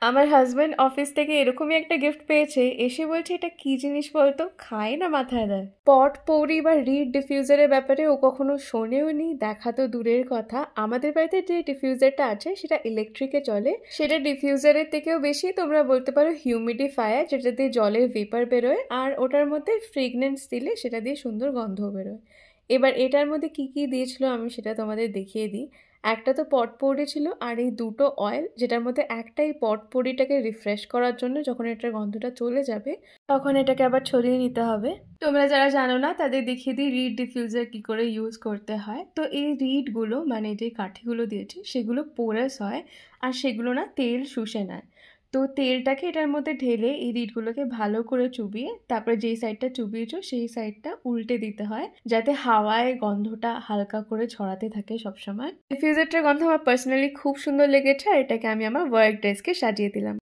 আমার husband office থেকে এরকমই একটা গিফট পেয়েছে, এসে বলছে এটা কি জিনিস বলতো, খায় না মাথায় দেয়। পট পৌরি বা রিড ডিফিউজারের ব্যাপারে ও কখনো শোনেও নি, দেখা তো দূরের কথা। আমাদের বাড়িতে যে ডিফিউজারটা আছে সেটা ইলেকট্রিকে চলে, সেটা ডিফিউজারের থেকেও বেশি তোমরা বলতে পারো হিউমিডিফায়ার, যেটা দিয়ে জলের ভেপার বেরোয় আর ওটার মধ্যে ফ্রেগনেন্স দিলে সেটা দিয়ে সুন্দর গন্ধ বেরোয়। এবার এটার মধ্যে কি কি দিয়েছিল আমি সেটা তোমাদের দেখিয়ে দিই। একটা তো পটপৌরি ছিল, আর এই দুটো অয়েল, যেটার মধ্যে একটা এই পটপৌরিটাকে রিফ্রেশ করার জন্য, যখন এটার গন্ধটা চলে যাবে তখন এটাকে আবার ছড়িয়ে নিতে হবে। তোমরা যারা জানো না তাদের দেখিয়ে দিই রিড ডিফিউজার কি করে ইউজ করতে হয়। তো এই রিডগুলো মানে যে কাঠিগুলো দিয়েছি সেগুলো পোরাস হয়, আর সেগুলো না তেল শুষে নেয়। তো তেলটাকে এটার মধ্যে ঢেলে এই রিডগুলোকে ভালো করে চুবিয়ে তারপরে যেই সাইডটা চুবিয়েছো সেই সাইডটা উল্টে দিতে হয়, যাতে হাওয়ায় গন্ধটা হালকা করে ছড়াতে থাকে সবসময়। ডিফিউজারটার গন্ধ আমার পার্সোনালি খুব সুন্দর লেগেছে, আর এটাকে আমি আমার ওয়ার্ক ডেস্কে সাজিয়ে দিলাম।